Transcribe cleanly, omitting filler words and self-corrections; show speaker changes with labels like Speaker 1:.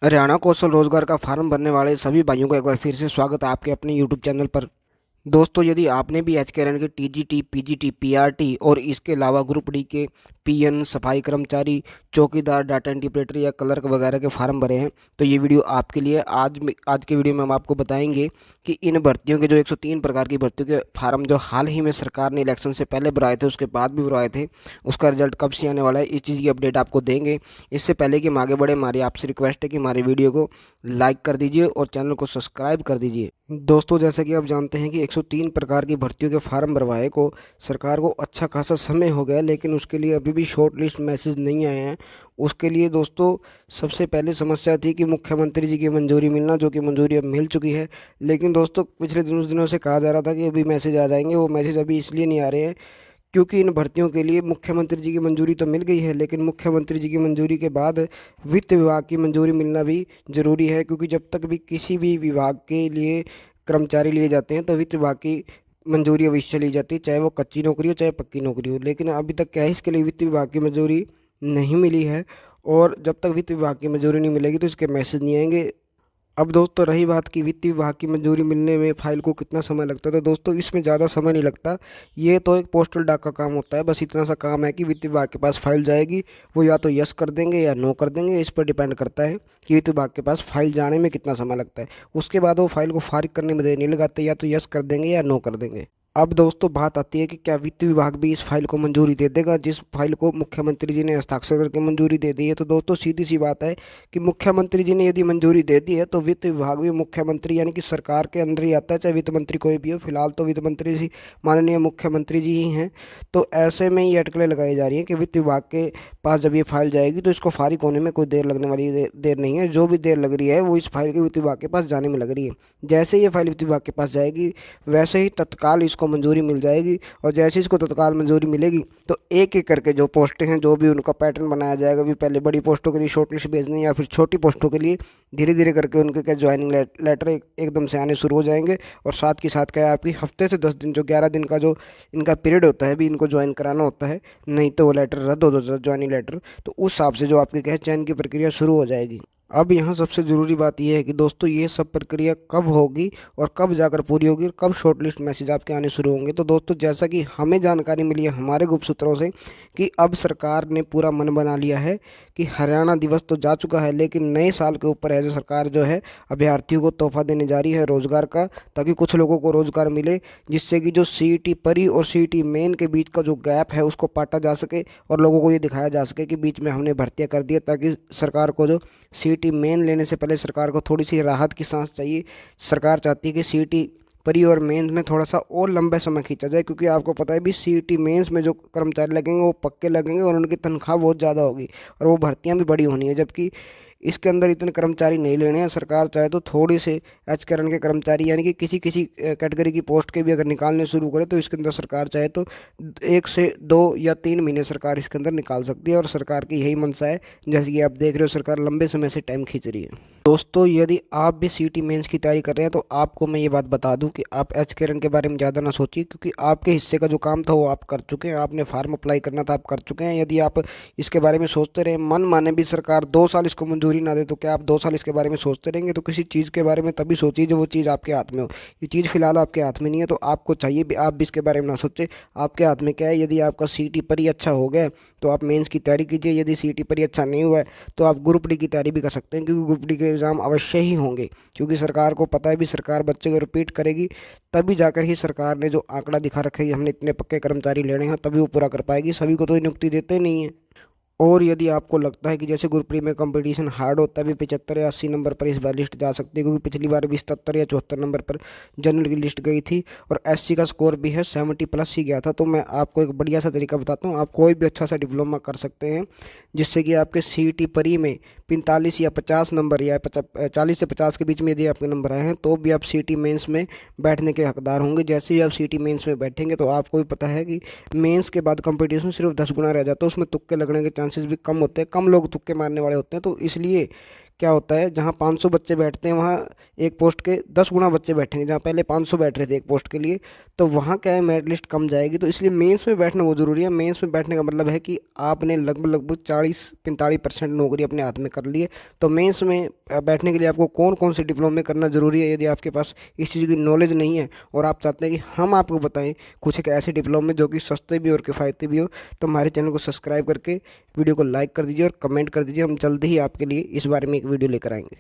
Speaker 1: हरियाणा कौशल रोजगार का फार्म भरने वाले सभी भाइयों का एक बार फिर से स्वागत है आपके अपने यूट्यूब चैनल पर। दोस्तों, यदि आपने भी एचकेएन के टीजीटी, पीजीटी, पीआरटी और इसके अलावा ग्रुप डी के पीएन, सफाई कर्मचारी, चौकीदार, डाटा एंट्री ऑपरेटर या क्लर्क वगैरह के फार्म भरे हैं तो ये वीडियो आपके लिए। आज के वीडियो में हम आपको बताएंगे कि इन भर्तियों के जो 103 प्रकार की भर्तियों के फार्म जो हाल ही में सरकार ने इलेक्शन से पहले भराए थे, उसके बाद भी भराए थे, उसका रिजल्ट कब से आने वाला है, इस चीज़ की अपडेट आपको देंगे। इससे पहले कि हम आगे बढ़े, हमारी आपसे रिक्वेस्ट है कि हमारे वीडियो को लाइक कर दीजिए और चैनल को सब्सक्राइब कर दीजिए। दोस्तों, जैसा कि आप जानते हैं कि 103 प्रकार की भर्तियों के फार्म भरवाए को सरकार को अच्छा खासा समय हो गया, लेकिन उसके लिए अभी भी शॉर्ट लिस्ट मैसेज नहीं आए हैं। उसके लिए दोस्तों सबसे पहले समस्या थी कि मुख्यमंत्री जी की मंजूरी मिलना, जो कि मंजूरी अब मिल चुकी है। लेकिन दोस्तों पिछले दिनों से कहा जा रहा था कि अभी मैसेज आ जाएंगे, वो मैसेज अभी इसलिए नहीं आ रहे हैं क्योंकि इन भर्तियों के लिए मुख्यमंत्री जी की मंजूरी तो मिल गई है, लेकिन मुख्यमंत्री जी की मंजूरी के बाद वित्त विभाग की मंजूरी मिलना भी ज़रूरी है। क्योंकि जब तक भी किसी भी विभाग के लिए कर्मचारी लिए जाते हैं तो वित्त विभाग की मंजूरी अवश्य ली जाती है, चाहे वो कच्ची नौकरी हो चाहे पक्की नौकरी हो। लेकिन अभी तक क्या है, इसके लिए वित्त विभाग की मंजूरी नहीं मिली है, और जब तक वित्त विभाग की मंजूरी नहीं मिलेगी तो इसके मैसेज नहीं आएंगे। अब दोस्तों रही बात कि वित्त विभाग की मंजूरी मिलने में फाइल को कितना समय लगता है, तो दोस्तों इसमें ज़्यादा समय नहीं लगता। ये तो एक पोस्टल डाक का काम होता है, बस इतना सा काम है कि वित्त विभाग के पास फाइल जाएगी, वो या तो यस कर देंगे या नो कर देंगे। इस पर डिपेंड करता है कि वित्त विभाग के पास फाइल जाने में कितना समय लगता है। उसके बाद वो फाइल को फारिग करने में देर नहीं लगाते, या तो यस कर देंगे या नो कर देंगे। अब दोस्तों बात आती है कि क्या वित्त विभाग भी इस फाइल को मंजूरी दे देगा, जिस फाइल को मुख्यमंत्री जी ने हस्ताक्षर करके मंजूरी दे दी है। तो दोस्तों सीधी सी बात है कि मुख्यमंत्री जी ने यदि मंजूरी दे दी है तो वित्त विभाग भी मुख्यमंत्री यानी कि सरकार के अंदर ही आता है, चाहे वित्त मंत्री कोई भी हो। फिलहाल तो वित्त मंत्री जी माननीय मुख्यमंत्री जी ही हैं। तो ऐसे में ये अटकलें लगाई जा रही हैं कि वित्त विभाग के पास जब ये फाइल जाएगी तो इसको फारिग होने में कोई देर लगने वाली देर नहीं है। जो भी देर लग रही है वो इस फाइल के वित्त विभाग के पास जाने में लग रही है। जैसे ये फाइल वित्त विभाग के पास जाएगी वैसे ही तत्काल इसको मंजूरी मिल जाएगी, और जैसे इसको तत्काल मंजूरी मिलेगी तो एक एक करके जो पोस्टें हैं, जो भी उनका पैटर्न बनाया जाएगा, भी पहले बड़ी पोस्टों के लिए शॉर्ट लिस्ट भेजनी या फिर छोटी पोस्टों के लिए धीरे धीरे करके उनके क्या ज्वाइनिंग लेटर एकदम से आने शुरू हो जाएंगे। और साथ के साथ क्या है, आपकी हफ्ते से 10 दिन, जो 11 दिन का जो इनका पीरियड होता है भी, इनको ज्वाइन कराना होता है, नहीं तो वो लेटर रद्द हो जाता है, ज्वाइनिंग लेटर। तो उस हिसाब से जो आपकी क्या है, चयन की प्रक्रिया शुरू हो जाएगी। अब यहाँ सबसे ज़रूरी बात यह है कि दोस्तों ये सब प्रक्रिया कब होगी और कब जाकर पूरी होगी और कब शॉर्टलिस्ट मैसेज आपके आने शुरू होंगे। तो दोस्तों जैसा कि हमें जानकारी मिली है हमारे गुप्त सूत्रों से कि अब सरकार ने पूरा मन बना लिया है कि हरियाणा दिवस तो जा चुका है, लेकिन नए साल के ऊपर है जो सरकार जो है अभ्यर्थियों को तोहफा देने जा रही है रोज़गार का, ताकि कुछ लोगों को रोज़गार मिले, जिससे कि जो सीईटी परी और सीईटी मेन के बीच का जो गैप है उसको पाटा जा सके और लोगों को ये दिखाया जा सके कि बीच में हमने भर्तियाँ कर दी है, ताकि सरकार को जो सीईटी मेन लेने से पहले सरकार को थोड़ी सी राहत की सांस चाहिए। सरकार चाहती है कि सीईटी परी और मेंस में थोड़ा सा और लंबे समय खींचा जाए, क्योंकि आपको पता है भी सीईटी मेंस में जो कर्मचारी लगेंगे वो पक्के लगेंगे और उनकी तनख्वाह बहुत ज़्यादा होगी और वो भर्तियां भी बड़ी होनी है। जबकि इसके अंदर इतने कर्मचारी नहीं लेने हैं। सरकार चाहे तो थोड़ी से एचकेएन के कर्मचारी यानी कि किसी किसी कैटेगरी की पोस्ट के भी अगर निकालने शुरू करे तो इसके अंदर सरकार चाहे तो 1 से 2 या 3 महीने सरकार इसके अंदर निकाल सकती है, और सरकार की यही मंशा है। जैसे कि आप देख रहे हो सरकार लंबे समय से टाइम खींच रही है। दोस्तों यदि आप भी सीईटी मेंस की तैयारी कर रहे हैं तो आपको मैं ये बात बता दूं कि आप एचकेएन के बारे में ज़्यादा ना सोचिए, क्योंकि आपके हिस्से का जो काम था वो आप कर चुके हैं। आपने फार्म अप्लाई करना था, आप कर चुके हैं। यदि आप इसके बारे में सोचते रहे, मन माने भी सरकार 2 साल इसको मंजूरी ना दे, तो क्या आप 2 साल इसके बारे में सोचते रहेंगे? तो किसी चीज़ के बारे में तभी सोचिए जब वो चीज़ आपके हाथ में हो। ये चीज़ फिलहाल आपके हाथ में नहीं है, तो आपको चाहिए भी आप भी इसके बारे में ना सोचें। आपके हाथ में क्या है, यदि आपका सीईटी पर ही अच्छा हो गया तो आप मेंस की तैयारी कीजिए। यदि सीईटी पर ही अच्छा नहीं हुआ है तो आप ग्रुप डी की तैयारी भी कर सकते हैं, क्योंकि ग्रुप डी के एग्ज़ाम अवश्य ही होंगे। क्योंकि सरकार को पता है भी सरकार बच्चे को रिपीट करेगी, तभी जाकर ही सरकार ने जो आंकड़ा दिखा रखा है हमने इतने पक्के कर्मचारी लेने हैं, तभी वो पूरा कर पाएगी। सभी को तो नियुक्ति देते नहीं है। और यदि आपको लगता है कि जैसे ग्रुप डी में कंपटीशन हार्ड होता है, भी 75 या 80 नंबर पर इस बार लिस्ट जा सकती है, क्योंकि पिछली बार भी 77 या 74 नंबर पर जनरल की लिस्ट गई थी और एससी का स्कोर भी है 70+ ही गया था। तो मैं आपको एक बढ़िया सा तरीका बताता हूँ। आप कोई भी अच्छा सा डिप्लोमा कर सकते हैं, जिससे कि आपके सीईटी परी में 45 या 50 नंबर या 40 से 50 के बीच में यदि आपके नंबर आए हैं तो भी आप सीईटी मेंस में बैठने के हकदार होंगे। जैसे ही आप सीईटी मेंस में बैठेंगे तो आपको भी पता है कि मेंस के बाद कंपटीशन सिर्फ 10 गुना रह जाता है, उसमें तुक्के लगने के चांसेस भी कम होते हैं, कम लोग तुक्के मारने वाले होते हैं। तो इसलिए क्या होता है, जहाँ 500 बच्चे बैठते हैं वहाँ एक पोस्ट के 10 गुना बच्चे बैठेंगे। जहाँ पहले 500 बैठ रहे थे एक पोस्ट के लिए, तो वहाँ क्या है, मेरिट लिस्ट कम जाएगी। तो इसलिए मेंस में बैठना बहुत ज़रूरी है। मेंस में बैठने का मतलब है कि आपने लगभग लगभग 40-45% नौकरी अपने हाथ में कर ली है। तो मेंस में बैठने के लिए आपको कौन कौन से डिप्लोमे करना ज़रूरी है, यदि आपके पास इस चीज़ की नॉलेज नहीं है और आप चाहते हैं कि हम आपको बताएं कुछ एक ऐसे डिप्लोमे जो कि सस्ते भी और किफ़ायती भी हो, तो हमारे चैनल को सब्सक्राइब करके वीडियो को लाइक कर दीजिए और कमेंट कर दीजिए। हम जल्दी ही आपके लिए इस बारे में एक वीडियो लेकर आएंगे।